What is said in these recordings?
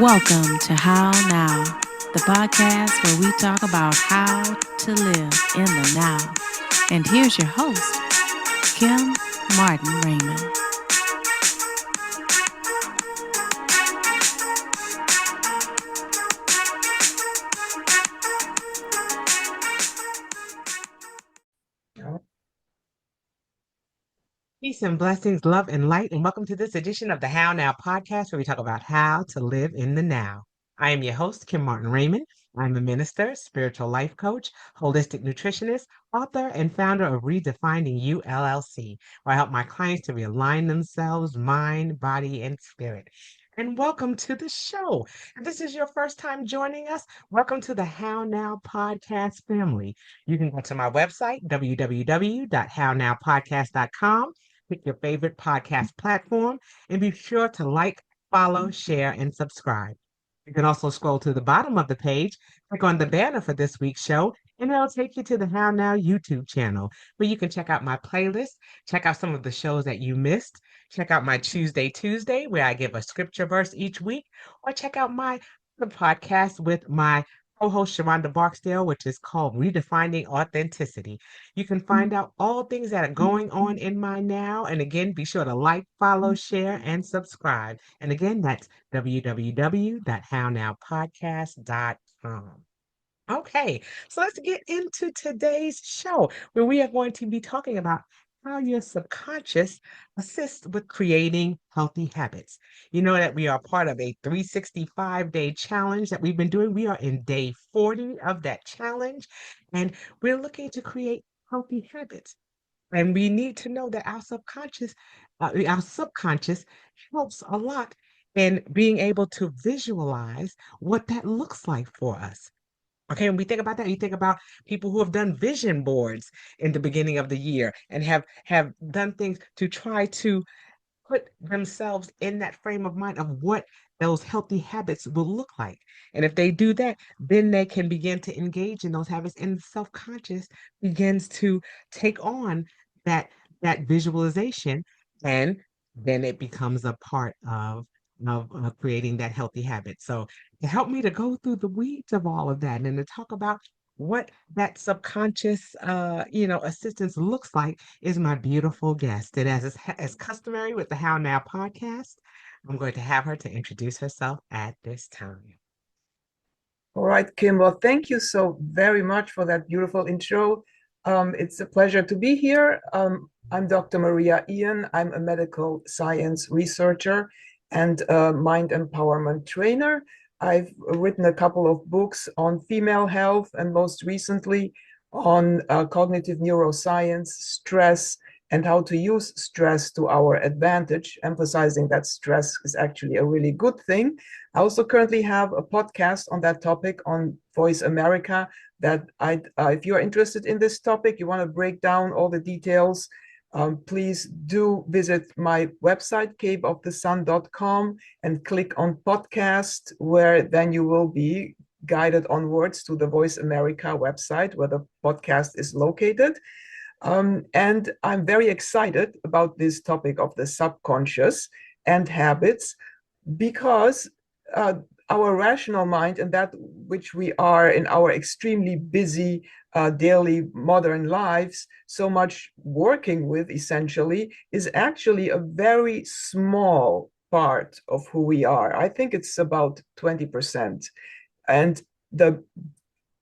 Welcome to How Now, the podcast where we talk about how to live in the now. And here's your host, Kim Martin Raymond. Peace and blessings, love and light, and welcome to this edition of the How Now podcast, where we talk about how to live in the now. I am your host, Kim Martin Raymond. I'm a minister, spiritual life coach, holistic nutritionist, author, and founder of Redefining You LLC, where I help my clients to realign themselves, mind, body, and spirit. And welcome to the show. If this is your first time joining us, welcome to the How Now podcast family. You can go to my website, www.hownowpodcast.com. Pick your favorite podcast platform and be sure to like, follow, share, and subscribe. You can also scroll to the bottom of the page, click on the banner for this week's show, and it'll take you to the How Now YouTube channel where you can check out my playlist, check out some of the shows that you missed, check out my Tuesday, where I give a scripture verse each week, or check out my other podcast with my co-host Sharonda Barksdale, which is called Redefining Authenticity. You can find out all things that are going on in my now. And again, be sure to like, follow, share, and subscribe. And again, that's www.hownowpodcast.com. Okay, so let's get into today's show where we are going to be talking about how your subconscious assists with creating healthy habits. You know that we are part of a 365-day challenge that we've been doing. We are in day 40 of that challenge, and we're looking to create healthy habits. And we need to know that our subconscious helps a lot in being able to visualize what that looks like for us. Okay, when we think about that, you think about people who have done vision boards in the beginning of the year and have done things to try to put themselves in that frame of mind of what those healthy habits will look like. And if they do that, then they can begin to engage in those habits, and the self-conscious begins to take on that that visualization, and then it becomes a part of creating that healthy habit. So to help me to go through the weeds of all of that and to talk about what that subconscious assistance looks like is my beautiful guest. And as customary with the How Now podcast, I'm going to have her to introduce herself at this time. All right, Kim. Well, thank you so very much for that beautiful intro. It's a pleasure to be here. I'm Dr. Maria Ian. I'm a medical science researcher and a mind empowerment trainer. I've written a couple of books on female health and most recently on cognitive neuroscience, stress, and how to use stress to our advantage, emphasizing that stress is actually a really good thing. I also currently have a podcast on that topic on Voice America that if you're interested in this topic, you want to break down all the details, please do visit my website, caveofthesun.com, and click on podcast, where then you will be guided onwards to the Voice America website where the podcast is located. And I'm very excited about this topic of the subconscious and habits because our rational mind and that which we are in our extremely busy daily modern lives, so much working with essentially, is actually a very small part of who we are. I think it's about 20%. And the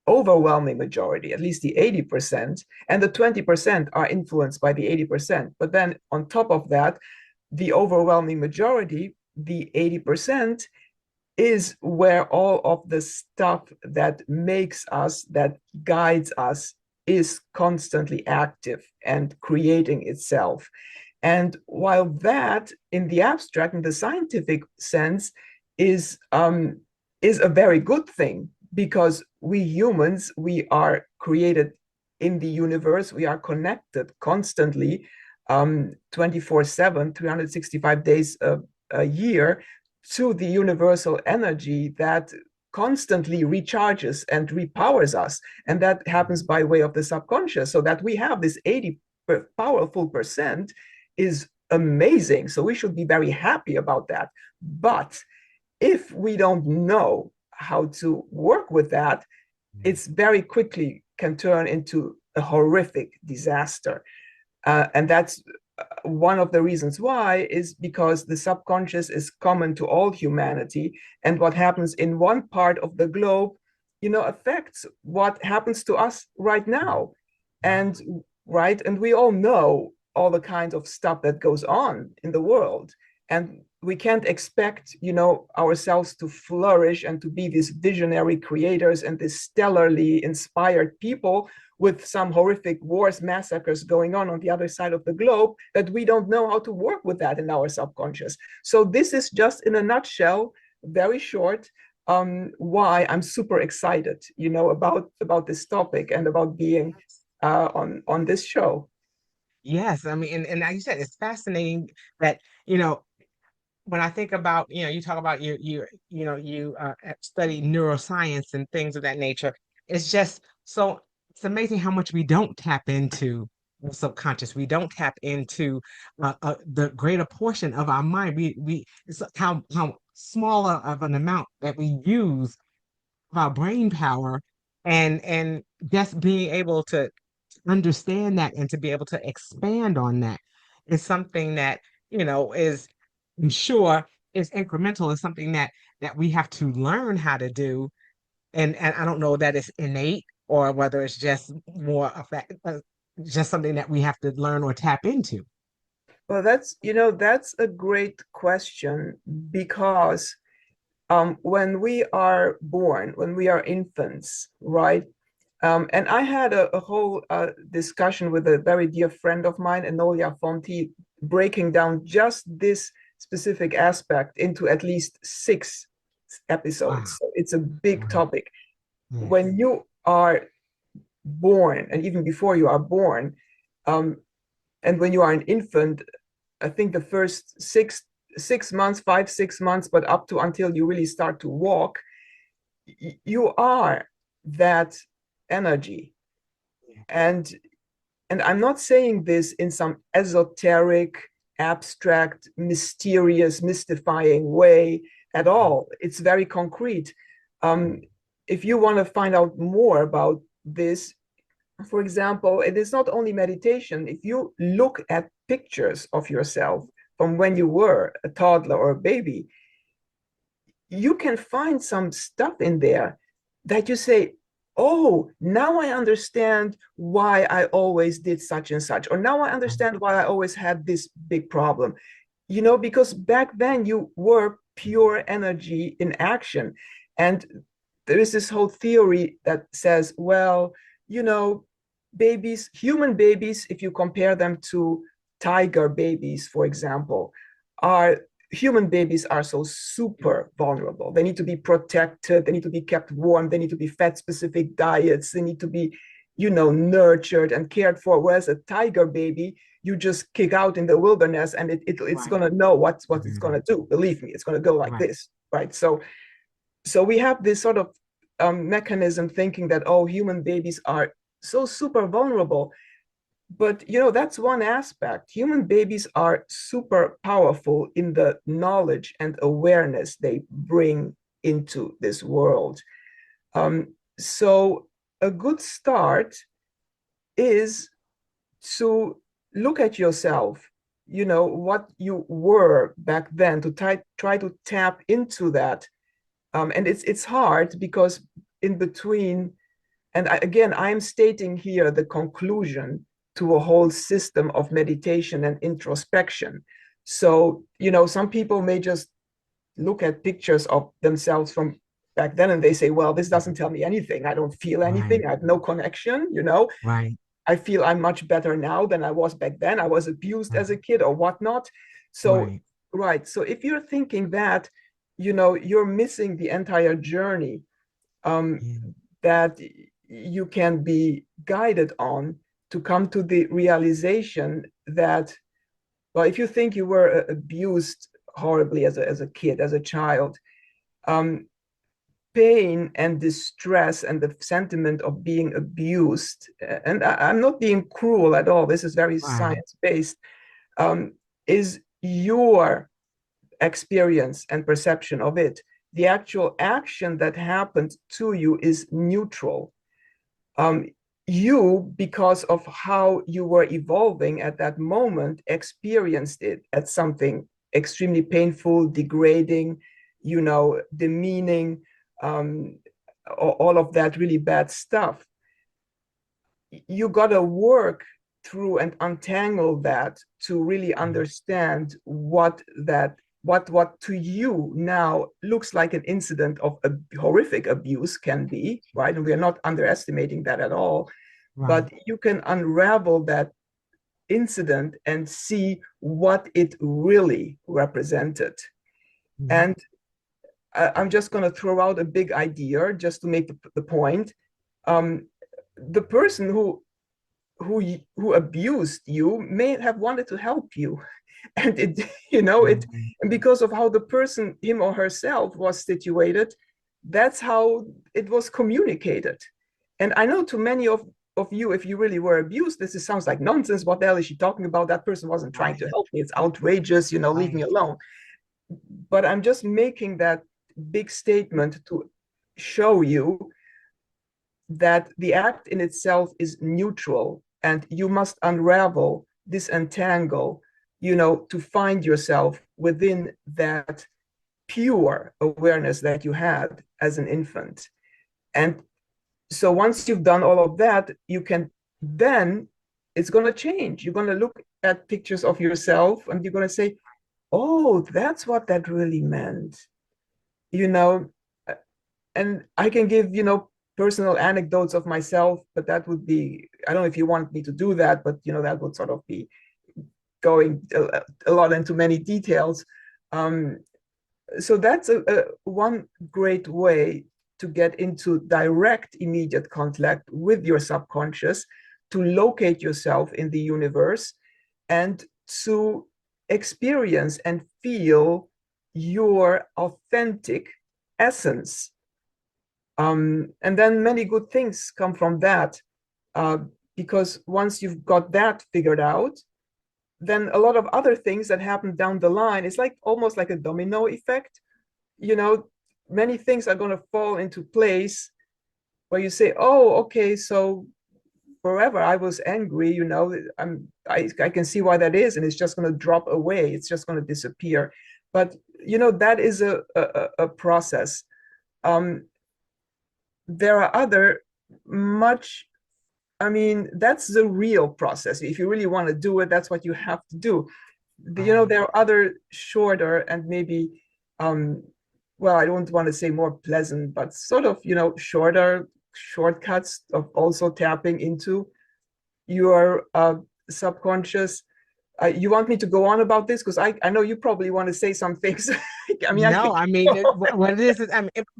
overwhelming majority, at least the 80%, and the 20% are influenced by the 80%. But then on top of that, the overwhelming majority, the 80%, is where all of the stuff that makes us, that guides us, is constantly active and creating itself. And while that, in the abstract, in the scientific sense, is a very good thing, because we humans, we are created in the universe, we are connected constantly, 24/7, 365 days a year, to the universal energy that constantly recharges and repowers us. And that happens by way of the subconscious. So that we have this 80 powerful percent is amazing. So we should be very happy about that. But if we don't know how to work with that, it's very quickly can turn into a horrific disaster. And that's one of the reasons why is because the subconscious is common to all humanity. And what happens in one part of the globe, affects what happens to us right now. And and we all know all the kinds of stuff that goes on in the world. And we can't expect, ourselves to flourish and to be these visionary creators and these stellarly inspired people with some horrific wars, massacres going on the other side of the globe, that we don't know how to work with that in our subconscious. So this is just in a nutshell, very short, why I'm super excited, about this topic and about being on this show. Yes, I mean, and like you said, it's fascinating that, when I think about, you talk about you study neuroscience and things of that nature. It's just so it's amazing how much we don't tap into the subconscious. We don't tap into the greater portion of our mind. We it's how smaller of an amount that we use of our brain power, and just being able to understand that and to be able to expand on that is something that, is, I'm sure, is incremental, is something that we have to learn how to do. And I don't know that it's innate or whether it's just more of that, just something that we have to learn or tap into. Well, that's a great question, because when we are born, when we are infants, right? And I had a whole discussion with a very dear friend of mine, Enolia Fonti, breaking down just this specific aspect into at least 6 episodes. Wow. So it's a big Wow. topic. Yes. When you are born, and even before you are born, and when you are an infant, I think the first 6 months, 5, 6 months, but up to until you really start to walk, you are that energy. And I'm not saying this in some esoteric, abstract, mysterious, mystifying way at all. It's very concrete. If you want to find out more about this, for example, it is not only meditation. If you look at pictures of yourself from when you were a toddler or a baby, you can find some stuff in there that you say, oh, now I understand why I always did such and such, or now I understand why I always had this big problem. Because back then you were pure energy in action. And there is this whole theory that says, well, human babies, if you compare them to tiger babies, for example, human babies are so super vulnerable. They need to be protected. They need to be kept warm. They need to be fed specific diets. They need to be, nurtured and cared for. Whereas a tiger baby, you just kick out in the wilderness and it's Right. going to know what it's going to do. Believe me, it's going to go like Right. this, right? So we have this sort of mechanism thinking that, oh, human babies are so super vulnerable. But that's one aspect. Human babies are super powerful in the knowledge and awareness they bring into this world. So a good start is to look at yourself, what you were back then, to try to tap into that. And it's hard because in between, and again, I'm stating here the conclusion to a whole system of meditation and introspection. So, some people may just look at pictures of themselves from back then and they say, well, this doesn't tell me anything. I don't feel anything. Right. I have no connection, Right. I feel I'm much better now than I was back then. I was abused as a kid or whatnot. So, Right. right. So if you're thinking that, you're missing the entire journey Yeah. that you can be guided on to come to the realization that, well, if you think you were abused horribly as a kid, as a child, pain and distress and the sentiment of being abused, and I'm not being cruel at all, this is very Right. science-based, is your experience and perception of it. the actual action that happened to you is neutral. You, because of how you were evolving at that moment, experienced it as something extremely painful, degrading, demeaning, all of that really bad stuff. You got to work through and untangle that to really understand what to you now looks like an incident of a horrific abuse can be, right? And we're not underestimating that at all. Right. But you can unravel that incident and see what it really represented. Mhm. And I'm just going to throw out a big idea just to make the point. The person who abused you may have wanted to help you, and it and because of how the person, him or herself, was situated, that's how it was communicated. And I know to many of you, if you really were abused, this sounds like nonsense. What the hell is she talking about? That person wasn't trying to help me. It's outrageous, leave me alone. But I'm just making that big statement to show you that the act in itself is neutral, and you must unravel, disentangle, to find yourself within that pure awareness that you had as an infant. And so once you've done all of that, you can then, it's going to change. You're going to look at pictures of yourself and you're going to say, oh, that's what that really meant. And I can give, personal anecdotes of myself, but that would be, I don't know if you want me to do that, but that would sort of be going a lot into many details. So that's one great way to get into direct, immediate contact with your subconscious, to locate yourself in the universe, and to experience and feel your authentic essence. And then many good things come from that, because once you've got that figured out, then a lot of other things that happen down the line, it's like almost like a domino effect. Many things are going to fall into place where you say, oh, okay, so forever I was angry, I can see why that is, and it's just going to drop away. It's just going to disappear. But that is a process. There are other that's the real process. If you really want to do it, that's what you have to do. There are other shorter and maybe, well, I don't want to say more pleasant, but sort of, shorter shortcuts of also tapping into your subconscious. You want me to go on about this? Because I know you probably want to say some things. What it is,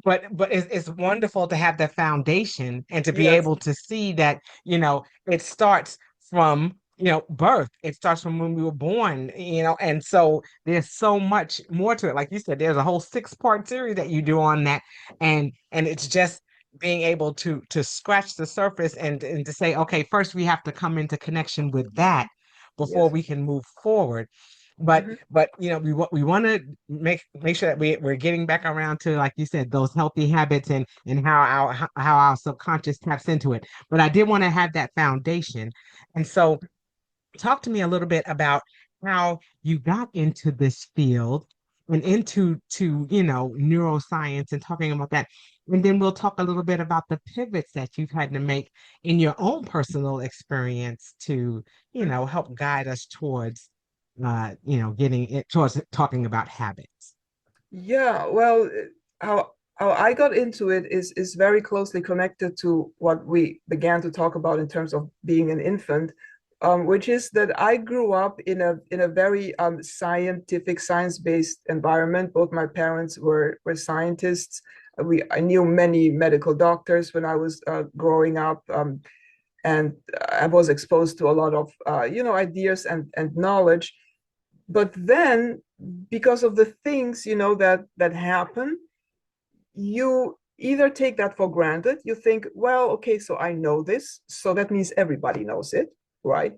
but it's wonderful to have that foundation and to be Yes. able to see that, it starts from, birth. It starts from when we were born, and so there's so much more to it. Like you said, there's a whole 6-part series that you do on that, and it's just being able to scratch the surface and to say, okay, first we have to come into connection with that before Yes. we can move forward. But we want to make sure that we're getting back around to, like you said, those healthy habits and how our subconscious taps into it. But I did want to have that foundation. And so talk to me a little bit about how you got into this field and into neuroscience and talking about that. And then we'll talk a little bit about the pivots that you've had to make in your own personal experience to, help guide us towards getting it towards talking about habits. Yeah, well, how I got into it is very closely connected to what we began to talk about in terms of being an infant, which is that I grew up in a very scientific, science-based environment. Both my parents were scientists. I knew many medical doctors when I was growing up, and I was exposed to a lot of ideas and knowledge. But then, because of the things that happen, you either take that for granted. You think, well, okay, so I know this, so that means everybody knows it, right?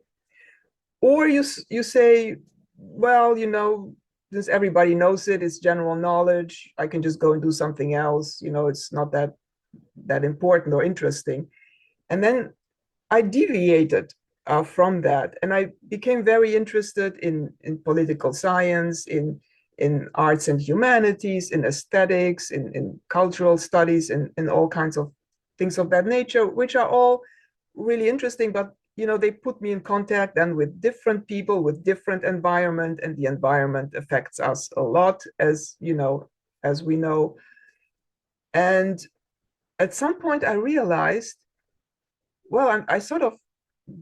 Or you say, well, since everybody knows it, it's general knowledge. I can just go and do something else. It's not that important or interesting. And then I deviated from that, and I became very interested in political science, in arts and humanities, in aesthetics, in cultural studies, in all kinds of things of that nature, which are all really interesting. But they put me in contact then with different people, with different environment, and the environment affects us a lot, as we know. And at some point, I realized, well, I sort of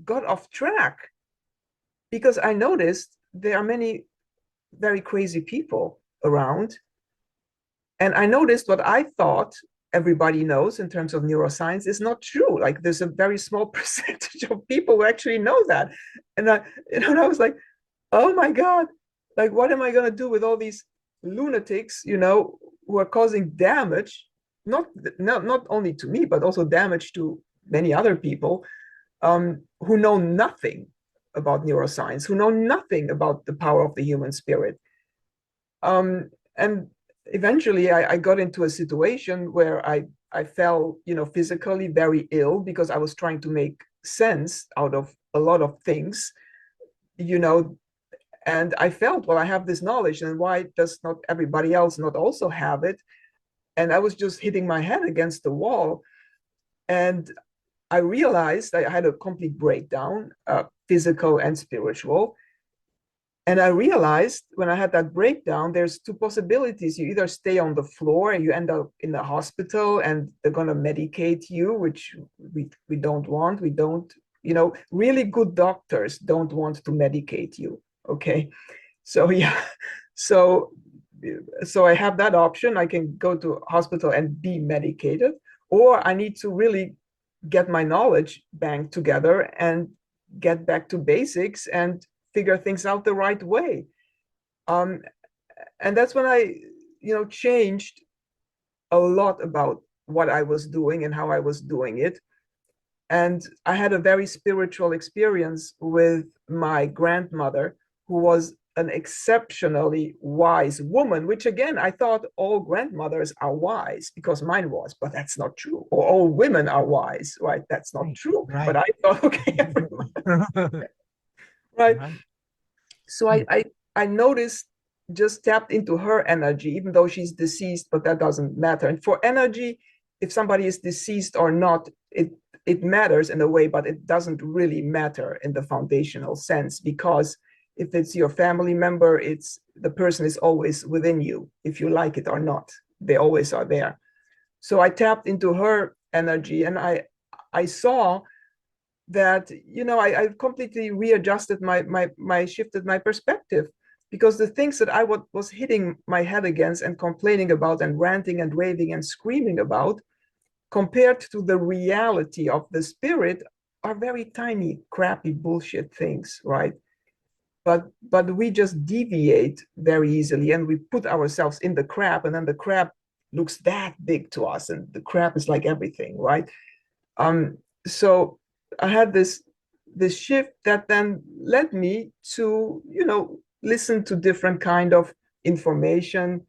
got off track because I noticed there are many very crazy people around. And I noticed what I thought everybody knows in terms of neuroscience is not true. Like there's a very small percentage of people who actually know that. And I was like, oh my God, like what am I going to do with all these lunatics, who are causing damage, not only to me, but also damage to many other people, who know nothing about neuroscience, who know nothing about the power of the human spirit. And eventually I got into a situation where I fell, physically very ill because I was trying to make sense out of a lot of things, and I felt, well, I have this knowledge, and why does not everybody else not also have it? And I was just hitting my head against the wall. And I realized I had a complete breakdown, physical and spiritual. And I realized when I had that breakdown, there's two possibilities. You either stay on the floor and you end up in the hospital and they're going to medicate you, which we don't want. We don't, really good doctors don't want to medicate you. Okay. So, yeah. So I have that option. I can go to hospital and be medicated, or I need to really get my knowledge bank together and get back to basics and figure things out the right way. And that's when I, changed a lot about what I was doing and how I was doing it. And I had a very spiritual experience with my grandmother, who was an exceptionally wise woman, which again, I thought all grandmothers are wise because mine was, but that's not true. Or all women are wise, right? That's not true. Right. But I thought, okay, everyone. Right. So I noticed, just tapped into her energy, even though she's deceased, but that doesn't matter. And for energy, if somebody is deceased or not, it matters in a way, but it doesn't really matter in the foundational sense, because if it's your family member, the person is always within you, if you like it or not. They always are there. So I tapped into her energy, and I saw that, I completely readjusted shifted my perspective, because the things that I was hitting my head against and complaining about and ranting and raving and screaming about, compared to the reality of the spirit, are very tiny, crappy bullshit things, right? But we just deviate very easily, and we put ourselves in the crap, and then the crap looks that big to us, and the crap is like everything, right? So I had this shift that then led me to, listen to different kind of information,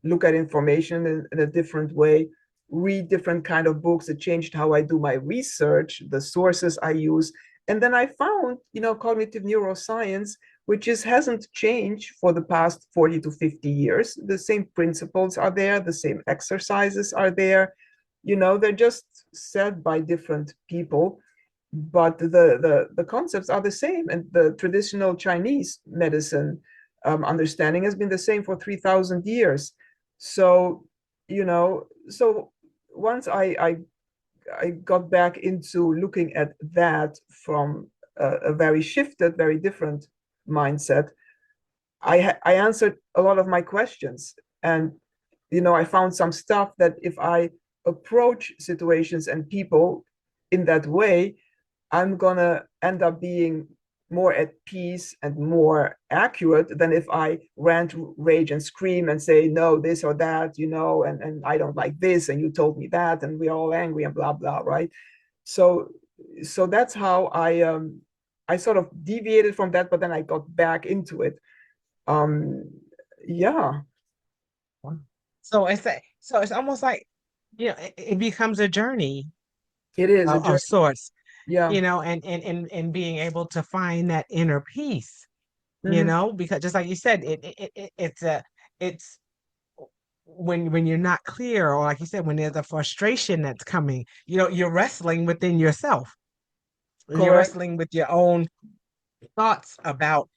look at information in a different way, read different kind of books. It changed how I do my research, the sources I use. And then I found, cognitive neuroscience, which hasn't changed for the past 40 to 50 years. The same principles are there, the same exercises are there. They're just said by different people, but the concepts are the same. And the traditional Chinese medicine understanding has been the same for 3,000 years. So, so once I got back into looking at that from a very shifted, very different mindset, I answered a lot of my questions. And, I found some stuff that if I approach situations and people in that way, I'm gonna end up being more at peace and more accurate than if I rant, rage, and scream and say, no, this or that, and I don't like this, and you told me that, and we're all angry and blah, blah, right? So that's how I sort of deviated from that, but then I got back into it. Yeah, So it's almost like, it becomes a journey it is a of journey. sorts, Yeah. and being able to find that inner peace, Hmm. because just like you said, it's when you're not clear, or like you said, when there's a frustration that's coming, you're wrestling within yourself. You're Correct. wrestling with your own thoughts about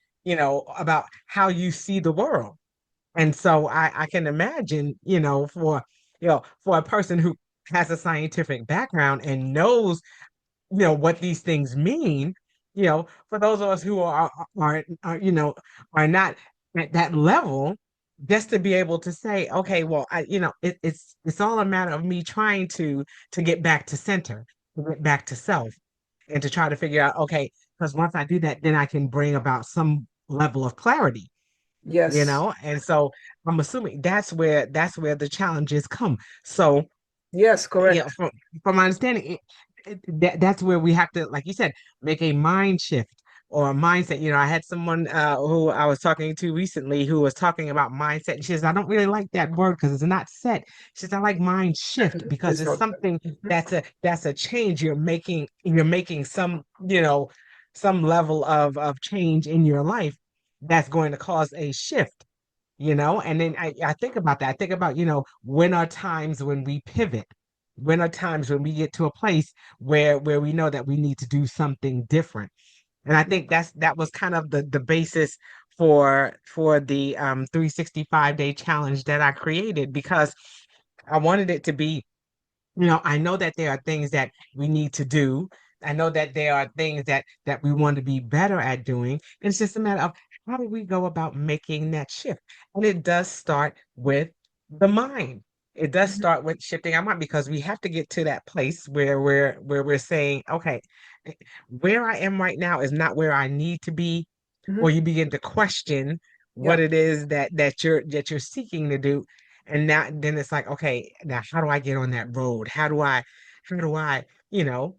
how you see the world. And so I can imagine, for a person who has a scientific background and knows, what these things mean, for those of us who are not at that level, just to be able to say, okay, well, it's all a matter of me trying to get back to center, to get back to self, and to try to figure out, okay, because once I do that, then I can bring about some level of clarity, Yes. and so I'm assuming that's where the challenges come. So, Yes, correct. from my understanding, that's where we have to, like you said, make a mind shift or a mindset. I had someone who I was talking to recently who was talking about mindset. And she says, I don't really like that word because it's not set. She says, I like mind shift because It's it's not. something Mhm. that's a change you're making. You're making some level of change in your life that's going to cause a shift. And then I think about that. I think about, when are times when we pivot? When are times when we get to a place where we know that we need to do something different? And I think that was kind of the basis for the 365-day challenge that I created, because I wanted it to be, I know that there are things that we need to do. I know that there are things that we want to be better at doing. And it's just a matter of how do we go about making that shift? And it does start with the mind. It does Mhm. start with shifting our mind, because we have to get to that place where we're saying, okay, eh, where I am right now is not where I need to be, or Mhm. you begin to question what Yeah. it is that you're seeking to do. And now then it's like, okay, now how do I get on that road? How do I, you know,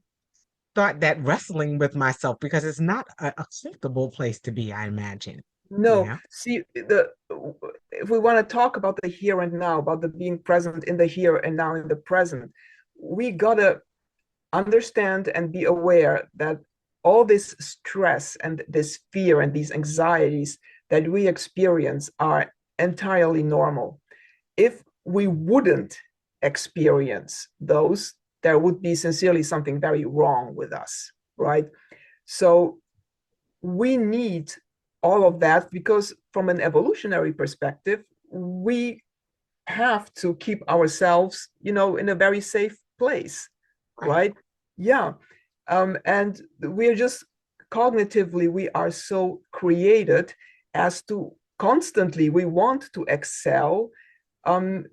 start that wrestling with myself, because it's not a comfortable place to be, I imagine. No, Yeah. see, if we want to talk about the here and now, about the being present in the here and now in the present, we gotta understand and be aware that all this stress and this fear and these anxieties that we experience are entirely normal. If we wouldn't experience those, there would be sincerely something very wrong with us, right? So we need all of that because, from an evolutionary perspective, we have to keep ourselves, in a very safe place, Right. right? Yeah. And we're just cognitively, we are so created as to constantly, we want to excel. Um,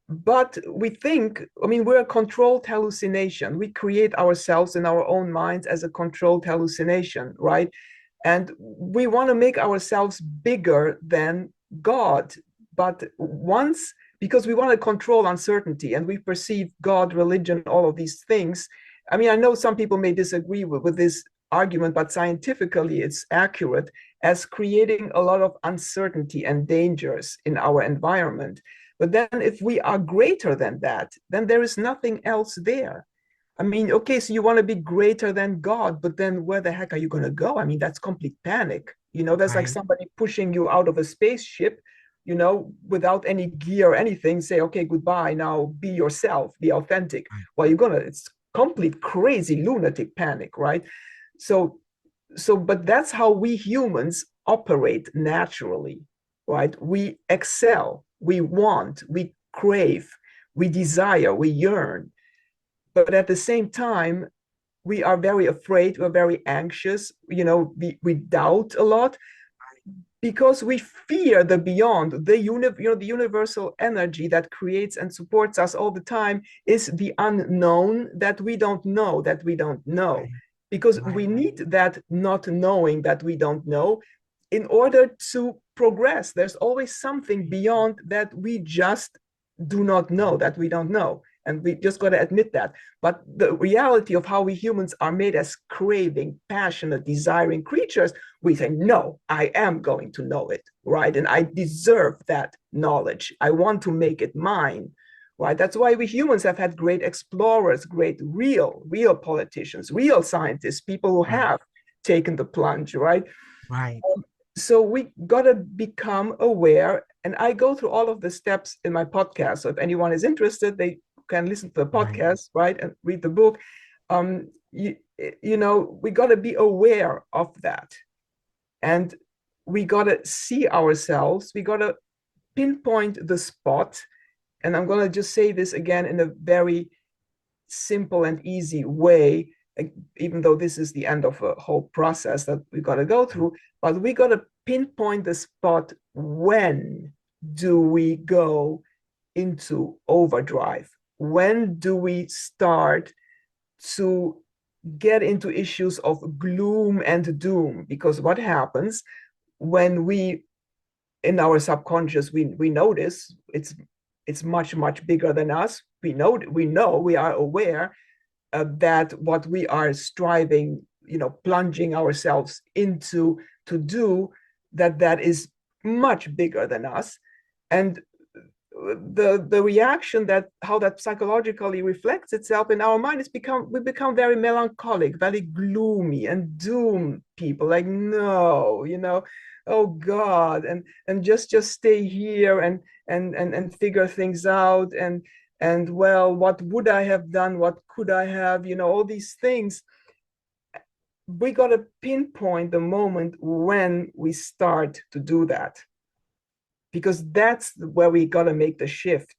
but we think, I mean, we're a controlled hallucination. We create ourselves in our own minds as a controlled hallucination, right? And we want to make ourselves bigger than God. But once, because we want to control uncertainty and we perceive God, religion, all of these things. I mean, I know some people may disagree with this argument, but scientifically it's accurate as creating a lot of uncertainty and dangers in our environment. But then if we are greater than that, then there is nothing else there. I mean, okay, so you want to be greater than God, but then where the heck are you going to go? I mean, that's complete panic. That's like Right. somebody pushing you out of a spaceship, without any gear or anything, say, okay, goodbye, now be yourself, be authentic. Right. Well, it's complete crazy lunatic panic, right? So, but that's how we humans operate naturally, right? We excel, we want, we crave, we desire, we yearn. But at the same time, we are very afraid, we're very anxious, we doubt a lot because we fear the beyond. The universal energy that creates and supports us all the time is the unknown that we don't know, that we don't know. Right. Because we Right. need that not knowing that we don't know in order to progress. There's always something beyond that we just do not know, that we don't know. And we just got to admit that. But the reality of how we humans are made as craving, passionate, desiring creatures, we say, no, I am going to know it, right? And I deserve that knowledge. I want to make it mine, right? That's why we humans have had great explorers, great real politicians, real scientists, people who have taken the plunge, right? Right. So we got to become aware. And I go through all of the steps in my podcast. So if anyone is interested, they can listen to the podcast, right? And read the book. You know, we got to be aware of that. And we got to see ourselves. We got to pinpoint the spot. And I'm going to just say this again in a very simple and easy way, even though this is the end of a whole process that we got to go through, but we got to pinpoint the spot. When do we go into overdrive? When do we start to get into issues of gloom and doom? Because what happens when we, in our subconscious, we notice it's much, much bigger than us. We know, we are aware that what we are striving, plunging ourselves into to do, that is much bigger than us. And the reaction, that how that psychologically reflects itself in our mind, we become very melancholic, very gloomy and doom people, like, no, oh God, and just stay here and figure things out, and well, what would I have done? What could I have? All these things. We got to pinpoint the moment when we start to do that, because that's where we got to make the shift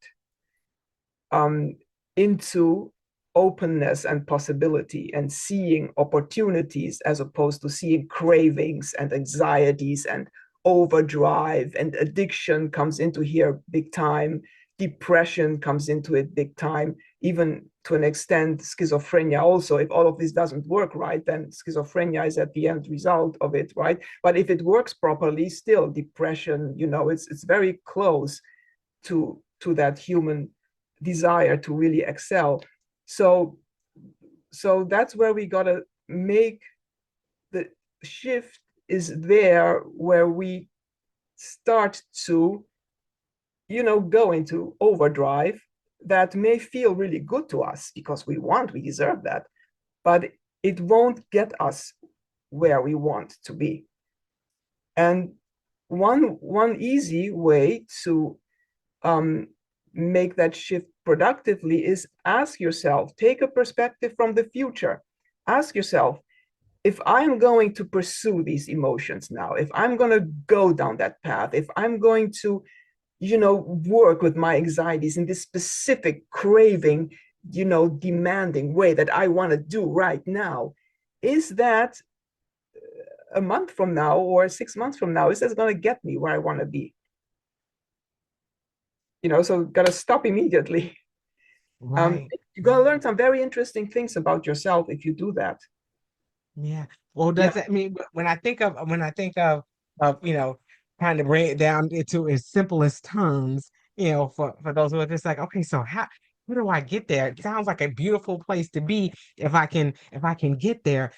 into openness and possibility and seeing opportunities, as opposed to seeing cravings and anxieties and overdrive. And addiction comes into here big time. Depression comes into it big time, even to an extent schizophrenia also. If all of this doesn't work right, then schizophrenia is at the end result of it, right? But if it works properly, still depression, it's very close to that human desire to really excel. So that's where we gotta make the shift, is there where we start to go into overdrive. That may feel really good to us because we deserve that, but it won't get us where we want to be. And one easy way to make that shift productively is ask yourself, take a perspective from the future. Ask yourself, if I'm going to pursue these emotions now, if I'm going to go down that path, if I'm going to work with my anxieties in this specific craving, demanding way that I want to do right now, is that a month from now or 6 months from now, is that going to get me where I want to be? So got to stop immediately. Right. You're going to learn some very interesting things about yourself if you do that. Yeah. Well, does that mean, when I think of trying to bring it down into its simplest terms, for those who are just like, okay, so how do I get there? It sounds like a beautiful place to be if I can get there.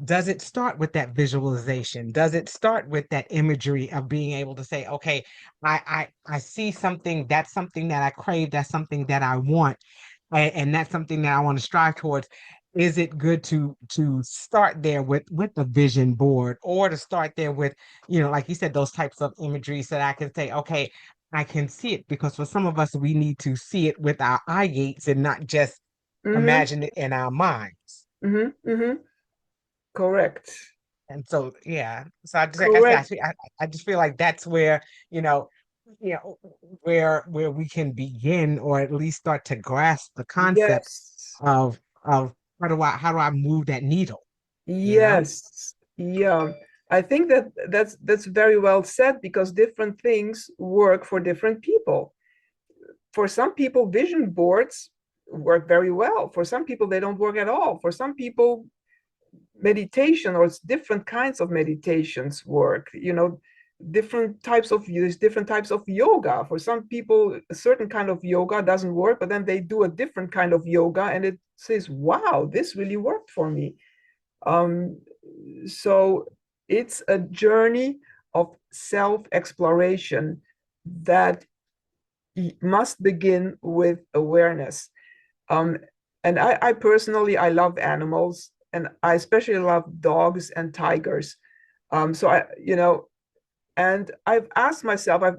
Does it start with that visualization? Does it start with that imagery of being able to say, okay, I see something, that's something that I crave, that's something that I want, and that's something that I want to strive towards. Is it good to start there with the vision board, or to start there with, like you said, those types of imagery, so that I can say, okay, I can see it? Because for some of us, we need to see it with our eye gates and not just imagine it in our minds. Correct. And so, yeah. So I just, Correct. I just feel like that's where, where we can begin, or at least start to grasp the concept Yes. of how do I move that needle? Yes. Yeah. I think that's very well said, because different things work for different people. For some people, vision boards work very well. For some people, they don't work at all. For some people, meditation or different kinds of meditations work. there's different types of yoga. For some people, a certain kind of yoga doesn't work, but then they do a different kind of yoga and it says, wow, this really worked for me. So it's a journey of self-exploration that must begin with awareness. And I personally, I love animals, and I especially love dogs and tigers. So and I've asked myself, I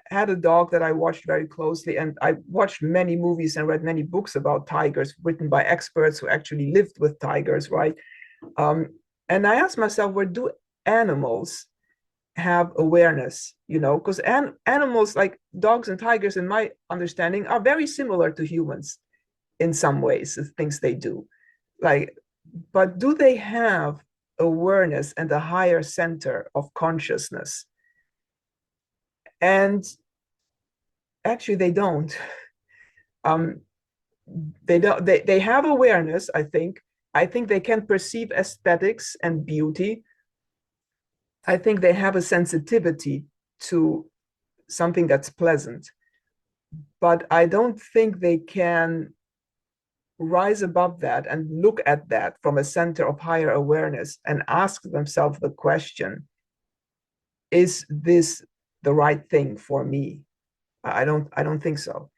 had a dog that I watched very closely, and I watched many movies and read many books about tigers written by experts who actually lived with tigers, right? And I asked myself, where do animals have awareness? Because animals like dogs and tigers, in my understanding, are very similar to humans in some ways, the things they do. But do they have awareness and a higher center of consciousness? And actually, they don't. They have awareness, I think. I think they can perceive aesthetics and beauty. I think they have a sensitivity to something that's pleasant. But I don't think they can rise above that and look at that from a center of higher awareness and ask themselves the question, is this the right thing for me? I don't think so.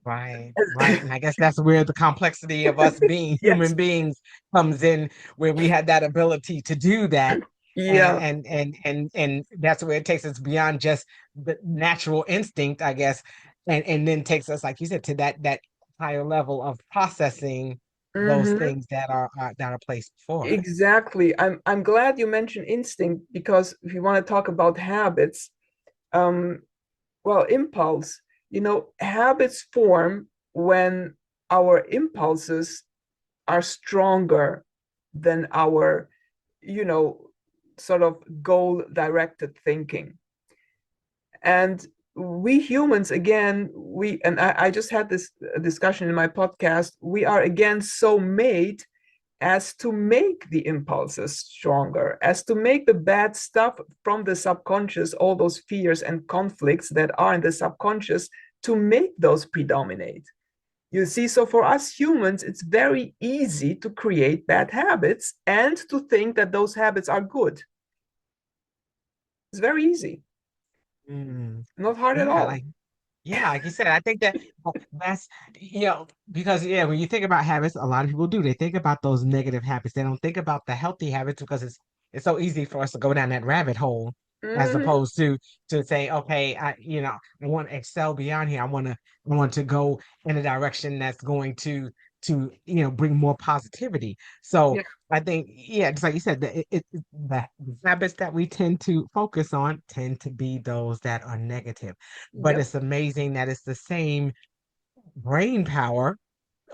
Right. And I guess that's where the complexity of us being Yes. human beings comes in, where we had that ability to do that. Yeah. And that's where it takes us beyond just the natural instinct, I guess, and then takes us, like you said, to that higher level of processing those things that are placed before us. Exactly. I'm glad you mentioned instinct, because if you want to talk about habits, impulse, habits form when our impulses are stronger than our, sort of goal-directed thinking. And we humans, again, I just had this discussion in my podcast, we are again so made as to make the impulses stronger, as to make the bad stuff from the subconscious, all those fears and conflicts that are in the subconscious, to make those predominate. You see, so for us humans, it's very easy to create bad habits and to think that those habits are good. It's very easy. Not hard at all. Like you said, I think that's, because when you think about habits, a lot of people do. They think about those negative habits. They don't think about the healthy habits, because it's so easy for us to go down that rabbit hole, as opposed to say, okay, I want to excel beyond here. I want to go in a direction that's going to bring more positivity. So Yeah. I think, just like you said, the habits that we tend to focus on tend to be those that are negative. But Yep. it's amazing that it's the same brain power,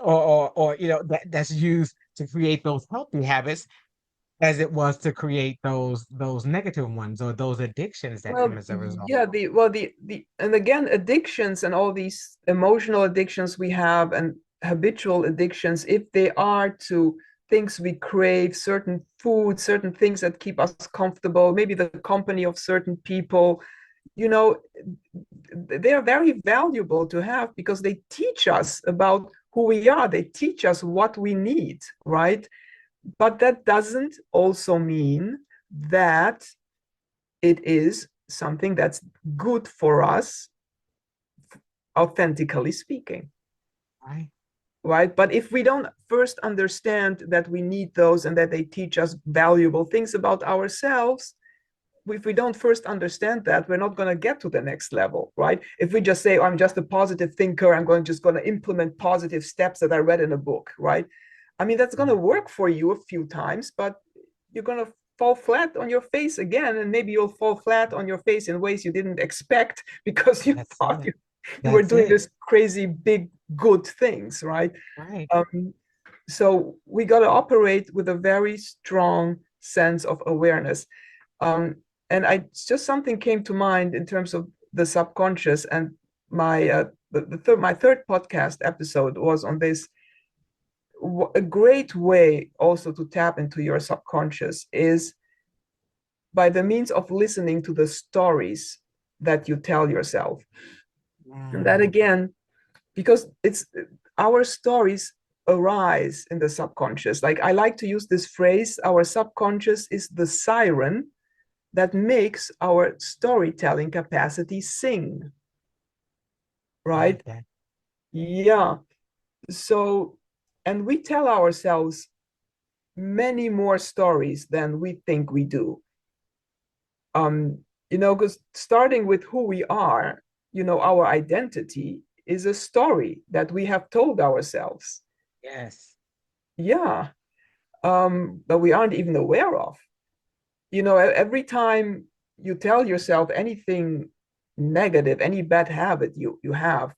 or that's used to create those healthy habits as it was to create those negative ones, or those addictions that come as a result. Yeah, and again, addictions and all these emotional addictions we have and habitual addictions, if they are to things we crave, certain foods, certain things that keep us comfortable, maybe the company of certain people, they are very valuable to have, because they teach us about who we are. They teach us what we need, right? But that doesn't also mean that it is something that's good for us, authentically speaking. Right? But if we don't first understand that we need those and that they teach us valuable things about ourselves, if we don't first understand that, we're not going to get to the next level, right? If we just say, oh, I'm just a positive thinker, I'm just going to implement positive steps that I read in a book, right? I mean, that's going to work for you a few times, but you're going to fall flat on your face again, and maybe you'll fall flat on your face in ways you didn't expect, because you thought you were doing this crazy big good things, right? Right. So we got to operate with a very strong sense of awareness. And just something came to mind in terms of the subconscious, and my third podcast episode was on this. A great way also to tap into your subconscious is by the means of listening to the stories that you tell yourself. And that again, because it's our stories arise in the subconscious. Like I like to use this phrase, our subconscious is the siren that makes our storytelling capacity sing, right? That. Yeah. So, and we tell ourselves many more stories than we think we do. Because starting with who we are, our identity is a story that we have told ourselves. Yes. Yeah. But we aren't even aware of. Every time you tell yourself anything negative, any bad habit you have,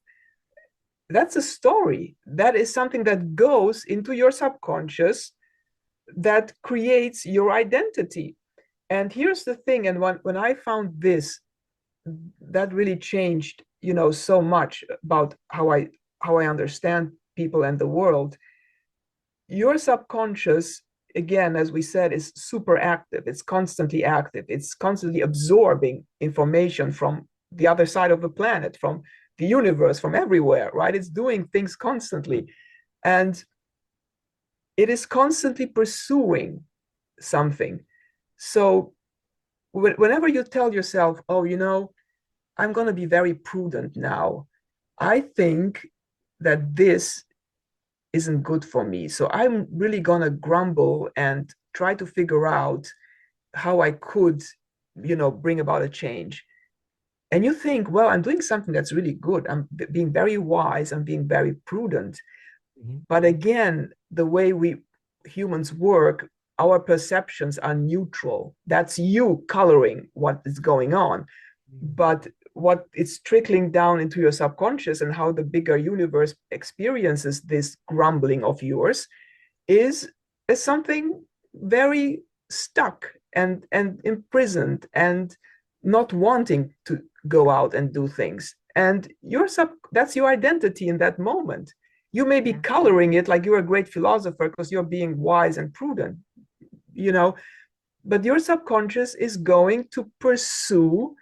that's a story. That is something that goes into your subconscious that creates your identity. And here's the thing, and when I found this, that really changed, so much about how I understand people and the world. Your subconscious, again, as we said, is super active. It's constantly active. It's constantly absorbing information from the other side of the planet, from the universe, from everywhere, right? It's doing things constantly. And it is constantly pursuing something. So whenever you tell yourself, oh, I'm going to be very prudent now, I think that this isn't good for me. So I'm really going to grumble and try to figure out how I could, bring about a change. And you think, well, I'm doing something that's really good. I'm being very wise. I'm being very prudent. Mm-hmm. But again, the way we humans work, our perceptions are neutral. That's you coloring what is going on. But what is trickling down into your subconscious and how the bigger universe experiences this grumbling of yours is something very stuck and imprisoned and not wanting to go out and do things. And that's your identity in that moment. You may be coloring it like you're a great philosopher because you're being wise and prudent, but your subconscious is going to pursue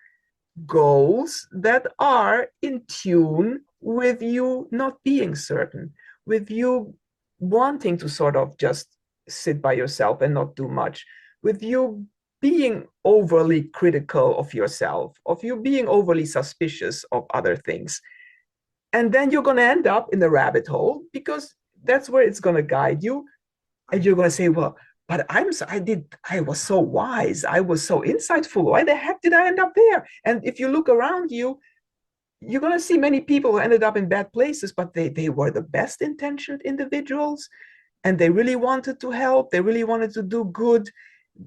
goals that are in tune with you not being certain, with you wanting to sort of just sit by yourself and not do much, with you being overly critical of yourself, of you being overly suspicious of other things. And then you're going to end up in the rabbit hole because that's where it's going to guide you. And you're going to say, well, but I was so wise. I was so insightful. Why the heck did I end up there? And if you look around you, you're going to see many people who ended up in bad places, but they were the best intentioned individuals and they really wanted to help. They really wanted to do good.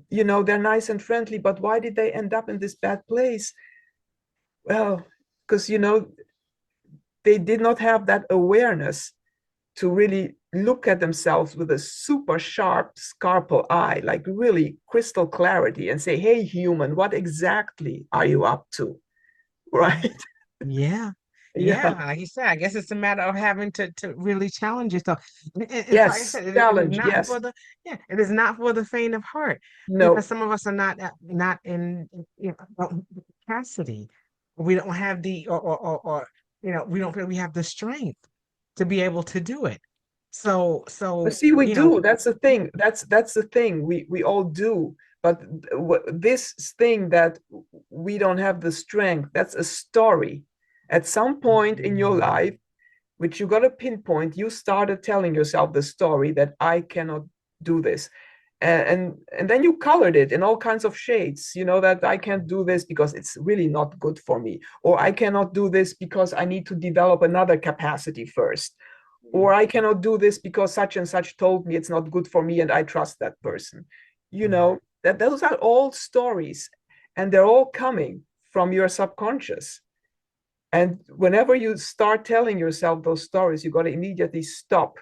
They're nice and friendly, but why did they end up in this bad place? Well, because, they did not have that awareness to really look at themselves with a super sharp scalpel eye, like really crystal clarity, and say, hey, human, what exactly are you up to? Right? Yeah. Yeah, like you said, I guess it's a matter of having to really challenge yourself. And like I Yes, said, it is challenge. not Yes. for the it is not for the faint of heart because No. some of us are not in capacity. We don't have the or we don't feel we have the strength to be able to do it. So But see, we you know, do. That's the thing. That's the thing. We all do. But this thing that we don't have the strength, that's a story. At some point in your life, which you got to pinpoint, you started telling yourself the story that I cannot do this. And then you colored it in all kinds of shades, that I can't do this because it's really not good for me, or I cannot do this because I need to develop another capacity first, or I cannot do this because such and such told me it's not good for me and I trust that person. That those are all stories and they're all coming from your subconscious. And whenever you start telling yourself those stories, you got to immediately stop.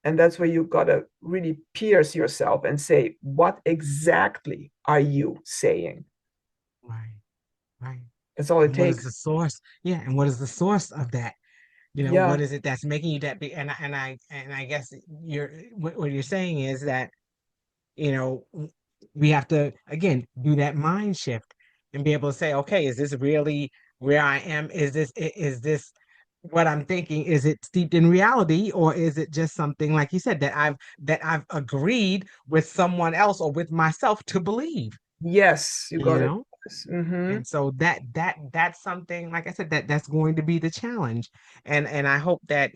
And that's where you got to really pierce yourself and say, what exactly are you saying? right, right. That's all it And what is takes. the source? Yeah, and what is the source of that? Yeah. What is it that's making you that big? And I guess what you're saying is that, you know, we have to, again, do that mind shift and be able to say, okay, is this really where I am? Is this what I'm thinking? Is it steeped in reality, or is it just something, like you said, that I've agreed with someone else or with myself to believe, Yes, you you got it. know? Mm-hmm. And so that's something, like I said, that's going to be the challenge. And I hope that,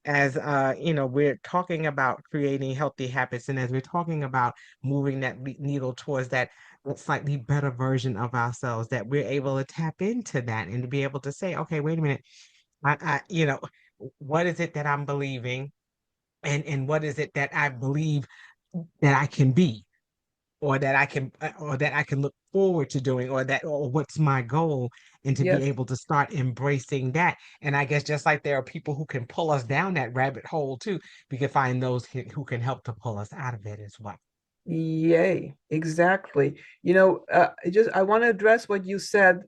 as we're talking about creating healthy habits, and as we're talking about moving that needle towards that slightly better version of ourselves, that we're able to tap into that and to be able to say, okay, wait a minute, what is it that I'm believing, and what is it that I believe that I can be, or that I can look forward to doing, or what's my goal, and to be Yes. able to start embracing that. And I guess just like there are people who can pull us down that rabbit hole too, we can find those who can help to pull us out of it as well. Yay, exactly. I want to address what you said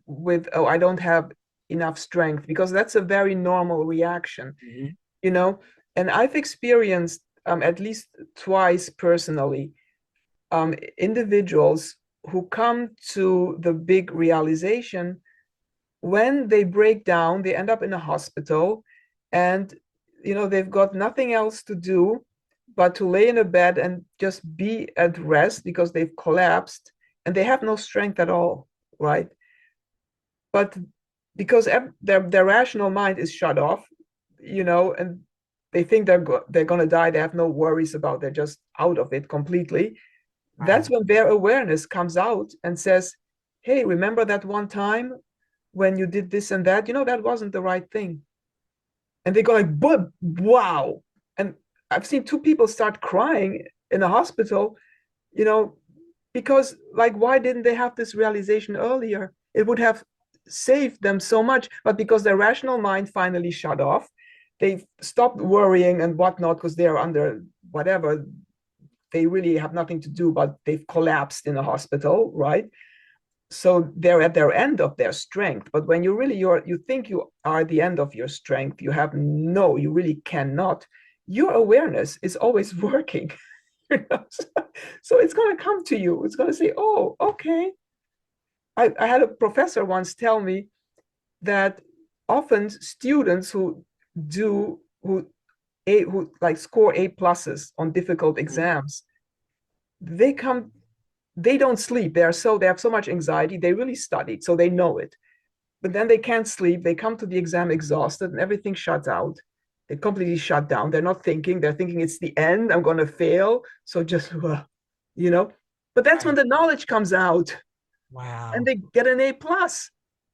with, oh, I don't have enough strength, because that's a very normal reaction, Mhm. you know. And I've experienced at least twice personally individuals who come to the big realization when they break down, they end up in a hospital, and they've got nothing else to do but to lay in a bed and just be at rest because they've collapsed and they have no strength at all, right? But because their rational mind is shut off, and they think they're going to die, they have no worries about, they're just out of it completely. That's Right. when their awareness comes out and says, hey, remember that one time when you did this and that? That wasn't the right thing. And they go like, but wow. And I've seen two people start crying in a hospital, you know, because, like, why didn't they have this realization earlier? It would have saved them so much. But because their rational mind finally shut off, they stopped worrying and whatnot, because they're under whatever, they really have nothing to do, but they've collapsed in a hospital, right? So they're at their end of their strength. But when you think you are at the end of your strength, you really cannot. Your awareness is always working. So it's going to come to you. It's going to say, oh, okay. I had a professor once tell me that often students do who who like score A pluses on difficult Mhm. exams, they come they don't sleep. They have so much anxiety. They really studied, so they know it. But then they can't sleep. They come to the exam exhausted and everything shuts out. They completely shut down. They're not thinking. They're thinking it's the end. I'm going to fail. So just, you know. But that's when Right. the knowledge comes out and Wow. they get an A plus.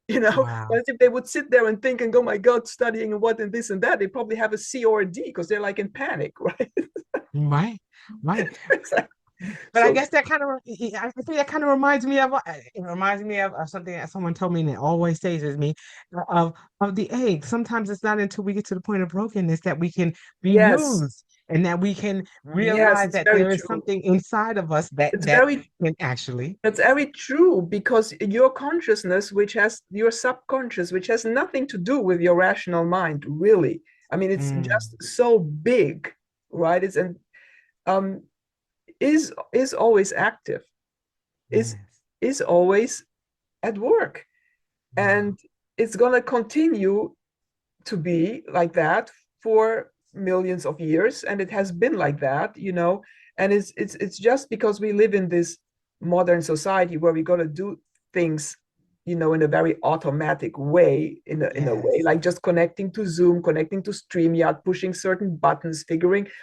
Wow. Whereas if they would sit there and think and go, my God, studying and what and this and that, they probably have a C or a D because they're like in panic, right? Right. Right. Exactly. But I So guess that kind of, I think that kind of reminds me of, it reminds me of something that someone told me, and it always stays with me, of the egg. Sometimes it's not until we get to the point of brokenness that we can be yes, used, and that we can yes, realize it's that very there is true. something inside of us that It's that very can actually. That's very true, because your consciousness, which has your subconscious, which has nothing to do with your rational mind, really. I mean, it's Mm, just so big, right? It's and um is always active, is yes. is always at work, Wow. and it's gonna continue to be like that for millions of years, and it has been like that. And it's just because we live in this modern society where we got to do things in a very automatic way, in a way Yes. like just connecting to Zoom, connecting to StreamYard, pushing certain buttons,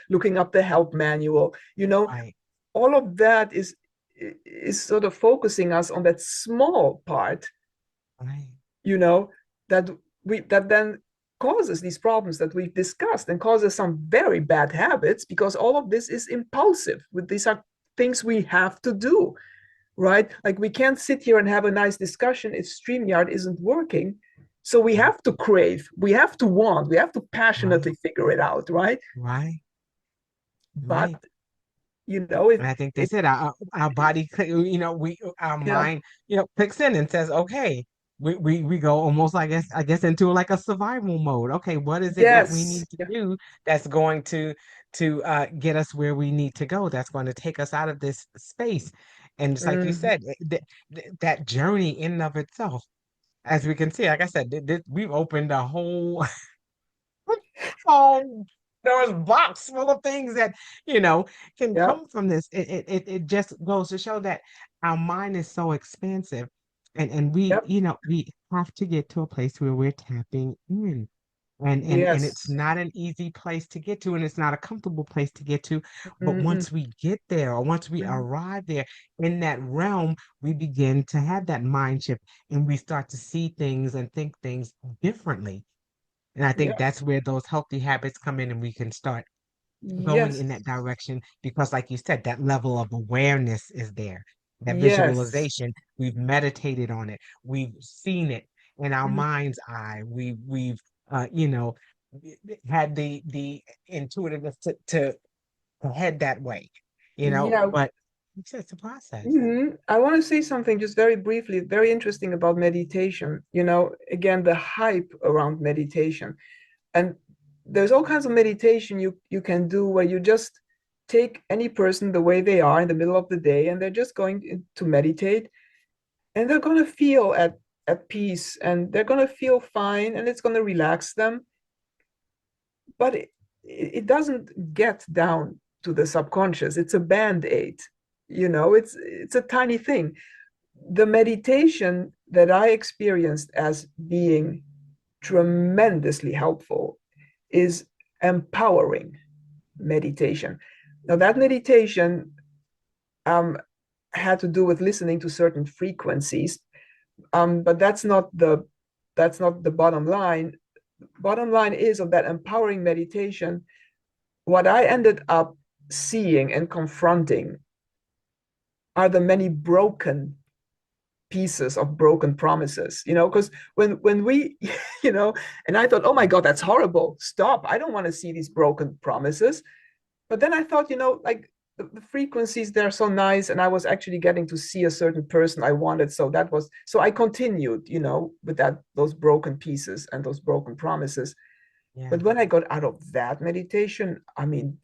looking up the help manual. Right. All of that is sort of focusing us on that small part, Right. you know, that that then causes these problems that we've discussed and causes some very bad habits, because all of this is impulsive. These are things we have to do, right? Like, we can't sit here and have a nice discussion if StreamYard isn't working. So we Right. have to crave, we have to want, we have to Right. passionately figure it out, right? Right. But Right. if And I think it that's it. Our body, our yeah, mind, clicks in and says, okay, we go almost, I guess into like a survival mode. Okay, what is it that we yes, need to yeah, do that's going to to get us where we need to go. That's going to take us out of this space. And just like you Mhm. said, that journey in and of itself, as we can see, like I said, we've opened a whole Oh, there's box full of things that, can Yeah. come from this. It just goes to show that our mind is so expansive. And we, Yep. we have to get to a place where we're tapping in. And it's Yes. not an easy place to get to, and it's not a comfortable place to get to. But Mm-mm. once we get there, or once we Mhm. arrive there in that realm, we begin to have that mind shift and we start to see things and think things differently. And I think Yeah. that's where those healthy habits come in and we can start going Yes. in that direction because, like you said, that level of awareness is there. That Yes. visualization, we've meditated on it, we've seen it in our Mhm. mind's eye. We've had the intuitiveness to head that way, Yeah. but it's a process. I want to say something just very briefly, very interesting about meditation. Again, the hype around meditation. And there's all kinds of meditation you can do where you just take any person the way they are in the middle of the day and they're just going to meditate and they're going to feel at peace and they're going to feel fine and it's going to relax them. But it doesn't get down to the subconscious. It's a band-aid. It's a tiny thing. The meditation that I experienced as being tremendously helpful is empowering meditation. Now, that meditation um, had to do with listening to certain frequencies, but that's not the bottom line. Bottom line is of that empowering meditation. What I ended up seeing and confronting are the many broken pieces of broken promises, because when we and I thought, oh my god, that's horrible, stop, I don't want to see these broken promises. But then I thought, like the frequencies, they're so nice, and I was actually getting to see a certain person I wanted, so I continued, with those broken pieces and those broken promises. Yeah. But when I got out of that meditation, I mean,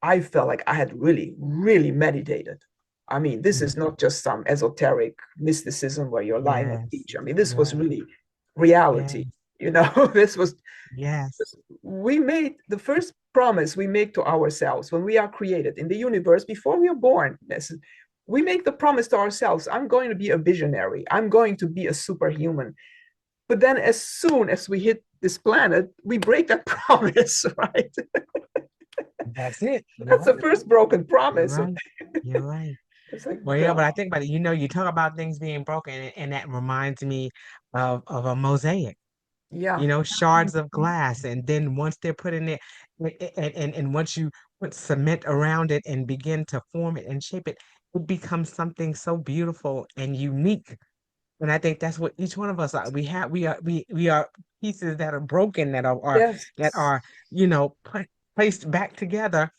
I felt like I had really, really meditated. I mean, this Mm. is not just some esoteric mysticism where you're lying on a Yes. beach. I mean, this was Yes. really reality. Yes. This was, Yes. we made the first promise we make to ourselves when we are created in the universe before we are born. We make the promise to ourselves, I'm going to be a visionary, I'm going to be a superhuman. But then as soon as we hit this planet, we break that promise, right? That's it. You're That's the right. first broken You're promise. right. You're right. It's like, Well, yeah, but I think about it, you talk about things being broken, and that reminds me of a mosaic, yeah. shards of glass. And then once they're put in there, and once you put cement around it and begin to form it and shape it, it becomes something so beautiful and unique. And I think that's what each one of us are. We are pieces that are broken, Yes. that are, placed back together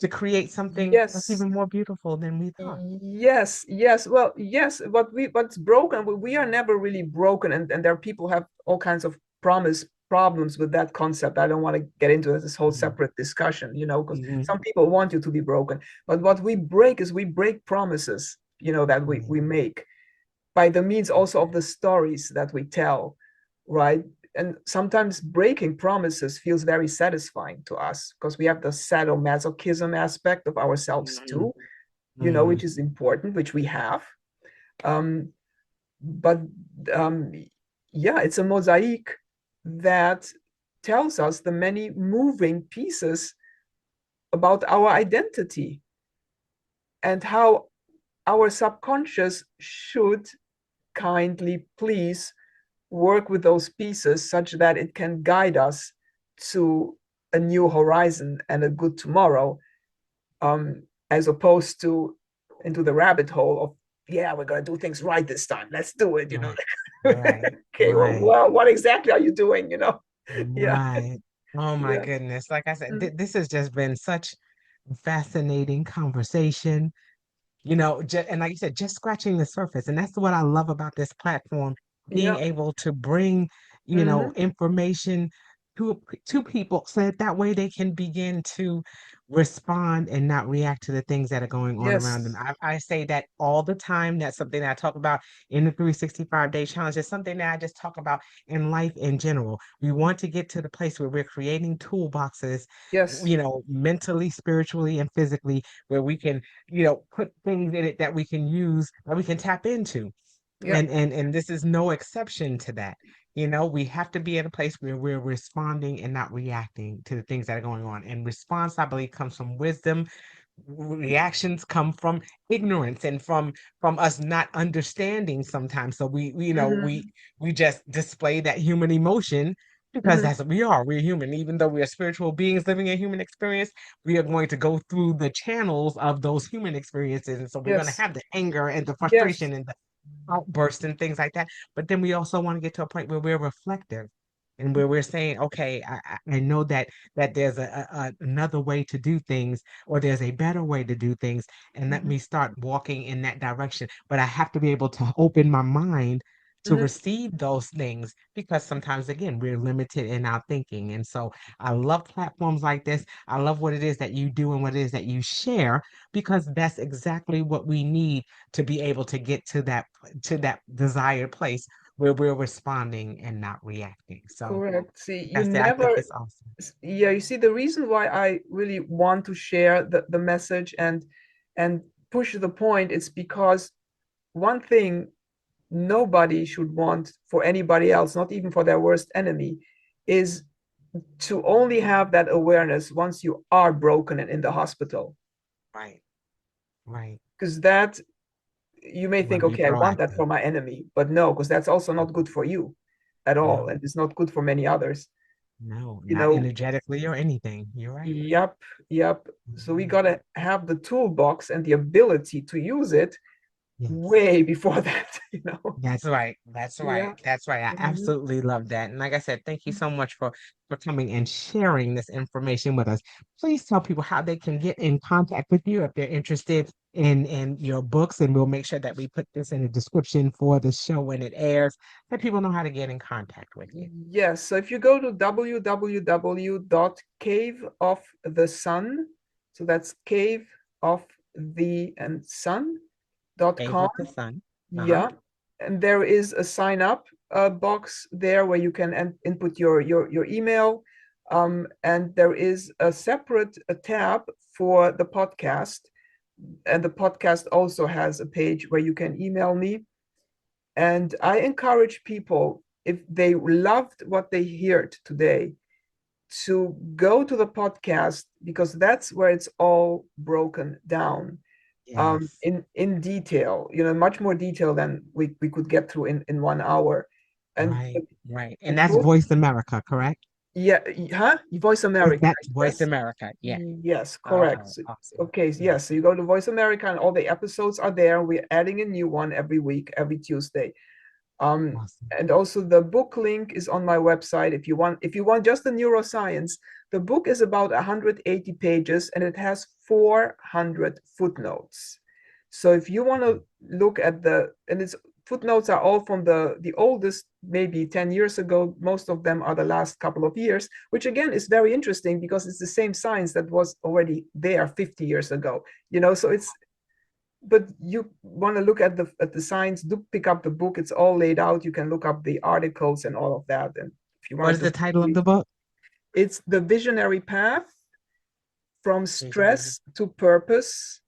to create something that's Yes. even more beautiful than we thought. Yes. Yes. Well, yes. What's broken? We are never really broken, and there are people have all kinds of promise problems with that concept. I don't want to get into this whole Mhm. separate discussion, because Mhm. some people want you to be broken. But what we break is we break promises, that we Mhm. make by the means also of the stories that we tell, right? And sometimes breaking promises feels very satisfying to us because we have the sadomasochism aspect of ourselves Mhm. too, Mhm. which is important, which we have. Um, but um, yeah, it's a mosaic that tells us the many moving pieces about our identity and how our subconscious should kindly please work with those pieces such that it can guide us to a new horizon and a good tomorrow, as opposed to into the rabbit hole of, yeah, we're going to do things right this time, let's do it. Right. Right. Okay, Right. well, what exactly are you doing? Yeah. Right. Oh my Yeah. goodness. Like I said, Mm. this has just been such a fascinating conversation. And like you said, just scratching the surface. And that's what I love about this platform, being Yeah. able to bring, Hmm. information to people so that way they can begin to respond and not react to the things that are going on around them. Yes. I say that all the time. That's something that I talk about in the 365-day challenge. It's something that I just talk about in life in general. We want to get to the place where we're creating toolboxes, Yes. mentally, spiritually, and physically, where we can, put things in it that we can use, that we can tap into. Yeah. And this is no exception to that. We have to be at a place where we're responding and not reacting to the things that are going on. And response, I believe, comes from wisdom. Reactions come from ignorance and from us not understanding sometimes. So Hmm. we just display that human emotion because Hmm. that's what we are. We're human. Even though we are spiritual beings living a human experience, we are going to go through the channels of those human experiences. And so we're going to Yes. have the anger and the Yes. frustration and the outbursts and things like that. But then we also want to get to a point where we're reflective and where we're saying, okay, I know that there's another way to do things, or there's a better way to do things, and let Hmm. me start walking in that direction. But I have to be able to open my mind to Hmm. receive those things because sometimes again we're limited in our thinking. And so I love platforms like this. I love what it is that you do and what it is that you share, because that's exactly what we need to be able to get to that desired place where we're responding and not reacting. So Correct. See, you that's it. I think never, it's awesome. yeah, you see, the reason why I really want to share the message and push the point, it's because one thing nobody should want for anybody else, not even for their worst enemy, is to only have that awareness once you are broken and in the hospital. Right, right. Because that, you may You want think, to be okay, I want that proactive. for my enemy, but no, because that's also not good for you at all. No, And it's not good for many others. no, You not know, energetically or anything. You're right. yep, yep. So we Mhm. gotta have the toolbox and the ability to use it Yes. way before that, you know. That's right. That's right. Yeah. That's right. I Mhm. absolutely love that. And like I said, thank you so much for coming and sharing this information with us. Please tell people how they can get in contact with you if they're interested in your books, and we'll make sure that we put this in the description for the show when it airs, let people know how to get in contact with you. Yes, so if you go to www.caveofthesun, so that's cave of the and Cave sun.com. of the Sun. Uh-huh. Yeah, and there is a sign up box there where you can input your email, and there is a separate tab for the podcast, and the podcast also has a page where you can email me. And I encourage people, if they loved what they heard today, to go to the podcast, because that's where it's all broken down, Yes. in detail, much more detail than we could get through in 1 hour. And Right. Right. the And that's book, Voice America, correct? yeah, huh? Voice Or America, that's Voice yes. America. Yeah. Yes, correct. Oh, So, awesome. okay, Yeah. yes. So you go to Voice America and all the episodes are there. We're adding a new one every week, every Tuesday. Awesome. And also the book link is on my website. If you want just the neuroscience, the book is about 180 pages and it has 400 footnotes. So if you want to look at and its footnotes are all from the oldest, maybe 10 years ago. Most of them are the last couple of years, which again is very interesting because it's the same science that was already there 50 years ago. So it's, but you want to look at the science, do pick up the book. It's all laid out. You can look up the articles and all of that. And if you What wanted is the to, title of the book? it's The Visionary Path from Visionary. Stress to Purpose,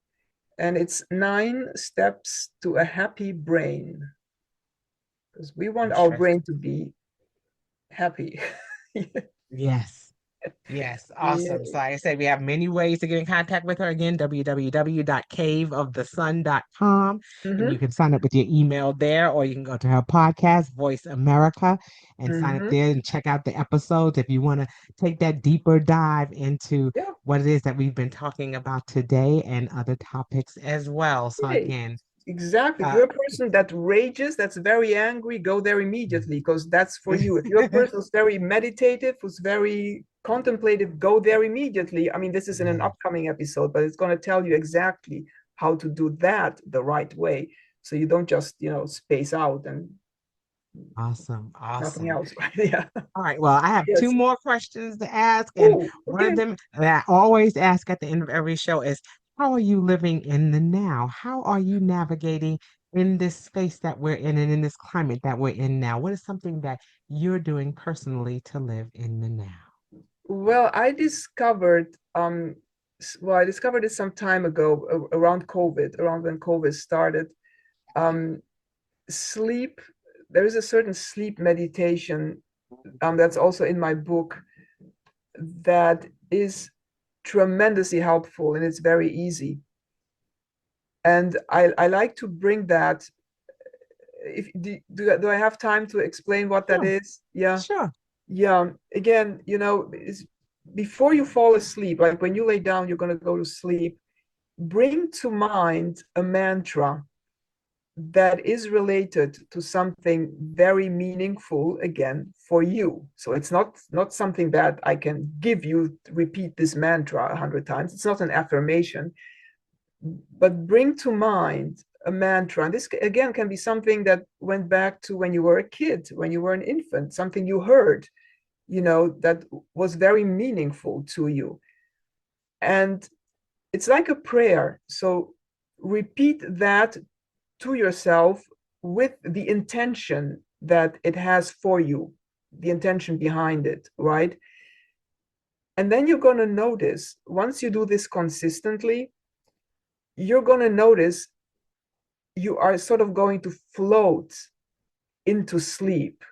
and it's 9 steps to a happy brain, because we want our brain Interesting. to be happy. Yes. Yes, Yeah. awesome. So like I said, we have many ways to get in contact with her. Again, www.caveofthesun.com. And you Mm-hmm. can sign up with your email there, or you can go to her podcast, Voice America, and sign up Mm-hmm. there and check out the episodes if you want to take that deeper dive into Yeah. what it is that we've been talking about today and other topics as well. So Yeah. again, Exactly. If uh, you're a person that rages, that's very angry, go there immediately, because that's for you. If you're a person who's very meditative, who's very contemplative, go there immediately. I mean, this is in an yeah, upcoming episode, but it's going to tell you exactly how to do that the right way. So you don't just, space out and Awesome. Nothing Awesome. else. Yeah. All right. Well, I have two Yes. more questions to ask. And Oh, one of okay. them that I always ask at the end of every show is, how are you living in the now? How are you navigating in this space that we're in and in this climate that we're in now? What is something that you're doing personally to live in the now? Well, I discovered it some time ago around COVID, around when COVID started. Um, Sleep, there is a certain sleep meditation that's also in my book that is tremendously helpful and it's very easy. And I like to bring that. If do I have time to explain what that Sure. is? Yeah. Sure. Yeah. Again, before you fall asleep, like when you lay down, you're going to go to sleep, bring to mind a mantra that is related to something very meaningful again for you. So it's not something that I can give you, repeat this mantra 100 times. It's not an affirmation, but bring to mind a mantra. And this again can be something that went back to when you were a kid, when you were an infant, something you heard, that was very meaningful to you. And it's like a prayer. So repeat that to yourself with the intention that it has for you, the intention behind it, right? And then you're going to notice, once you do this consistently, you're going to notice you are sort of going to float into sleep.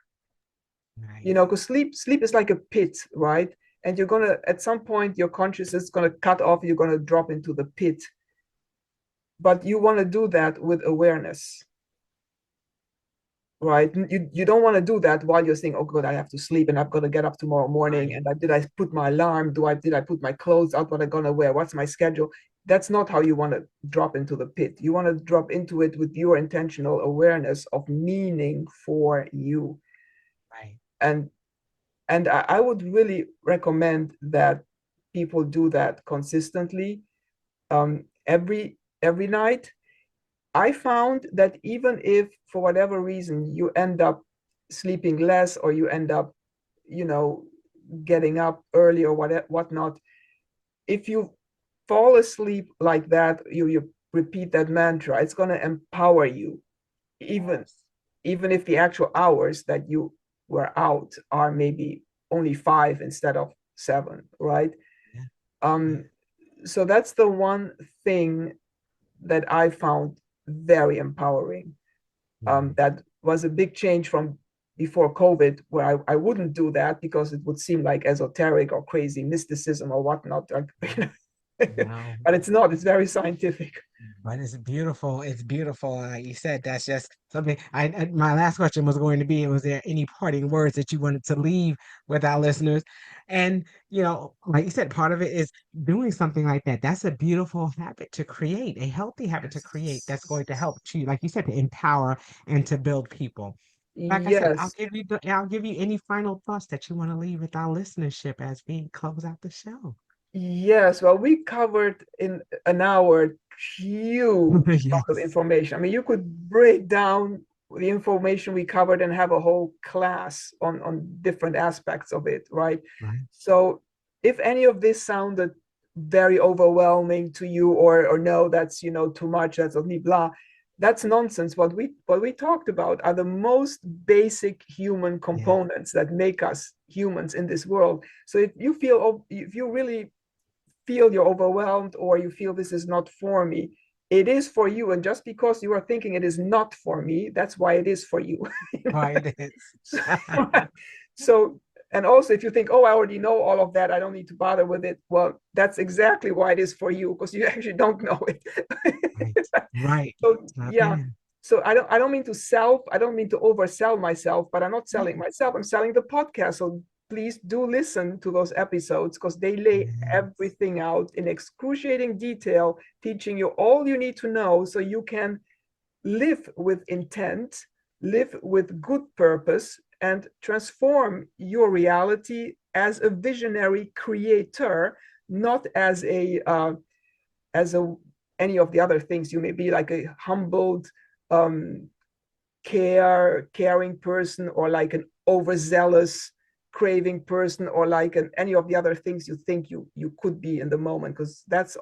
Nice. Because sleep is like a pit, right? And you're going to, at some point, your consciousness is going to cut off, you're going to drop into the pit. But you want to do that with awareness, right? You don't want to do that while you're saying, oh god, I have to sleep and I've got to get up tomorrow morning, Right. and did I put my alarm, did I put my clothes out, what I'm going to wear, what's my schedule? That's not how you want to drop into the pit. You want to drop into it with your intentional awareness of meaning for you. Right. And I would really recommend that people do that consistently, every night. I found that even if for whatever reason you end up sleeping less, or you end up, getting up early or whatnot, if you fall asleep like that, you repeat that mantra, it's going to empower you, even Yes. even if the actual hours that you were out are maybe only 5 instead of 7, right? Yeah. Yeah. Um, so that's the one thing that I found very empowering. Yeah. That was a big change from before COVID, where I wouldn't do that because it would seem like esoteric or crazy mysticism or whatnot. No. But it's not, it's very scientific. But it's beautiful. It's beautiful. Like you said, that's just something. My last question was going to be, was there any parting words that you wanted to leave with our listeners? And like you said, part of it is doing something like that. That's a beautiful habit to create, a healthy habit to create that's going to help to, like you said, to empower and to build people. Like I said, Yes. I'll give you any final thoughts that you want to leave with our listenership as we close out the show. Yes, well, we covered in an hour huge amount of Yes. information. I mean, you could break down the information we covered and have a whole class on different aspects of it, right? Right. So if any of this sounded very overwhelming to you, or no, that's too much, that's only blah, that's nonsense. What we talked about are the most basic human Yeah. components that make us humans in this world. So if you really feel you're overwhelmed, or you feel this is not for me, it is for you. And just because you are thinking it is not for me, that's why it is for you. Right. It is. So, and also if you think, oh, I already know all of that, I don't need to bother with it, well, that's exactly why it is for you, because you actually don't know it. Right. Right. So Tap yeah. in. So I don't mean to oversell myself, but I'm not selling myself, I'm selling the podcast. So please do listen to those episodes, because they lay Yes. everything out in excruciating detail, teaching you all you need to know so you can live with intent, live with good purpose, and transform your reality as a visionary creator, not as a any of the other things you may be, like a humbled, um, caring person, or like an overzealous craving person, or like any of the other things you think you could be in the moment, because those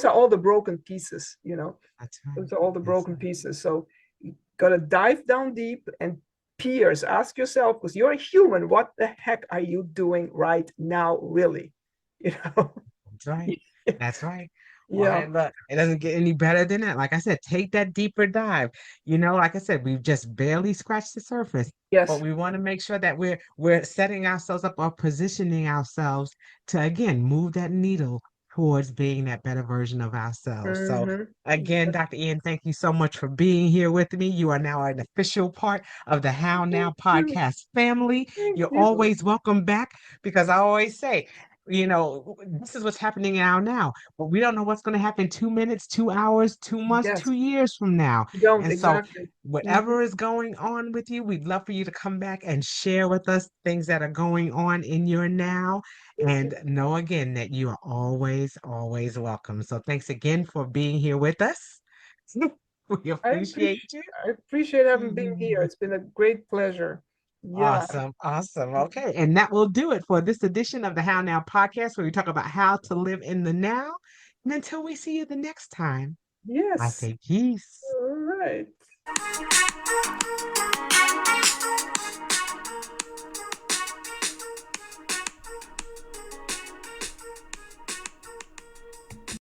are all the broken pieces, That's right. those are all the That's broken right. pieces. So you gotta dive down deep and pierce, ask yourself, because you're a human, what the heck are you doing right now, really? you know That's right. That's right. Well, yeah. hey, look, it doesn't get any better than that. Like I said, take that deeper dive. Like I said, we've just barely scratched the surface, but Yes. we want to make sure that we're setting ourselves up or positioning ourselves to again move that needle towards being that better version of ourselves. So Hmm. again, Dr. Ian, thank you so much for being here with me. You are now an official part of the How Now Thank you. podcast family. Thank You're you. always welcome back because I always say, this is what's happening now, but we don't know what's going to happen 2 minutes, 2 hours, 2 months, Yes. 2 years from now. You don't, And so, exactly. Hmm. whatever is going on with you, we'd love for you to come back and share with us things that are going on in your now. And know again that you are always, always welcome. So, thanks again for being here with us. We I appreciate appreciate you. I appreciate having been here. It's been a great pleasure. Yeah. Awesome. Awesome. Okay. And that will do it for this edition of the How Now podcast, where we talk about how to live in the now. And until we see you the next time, I Yes. say peace. All right.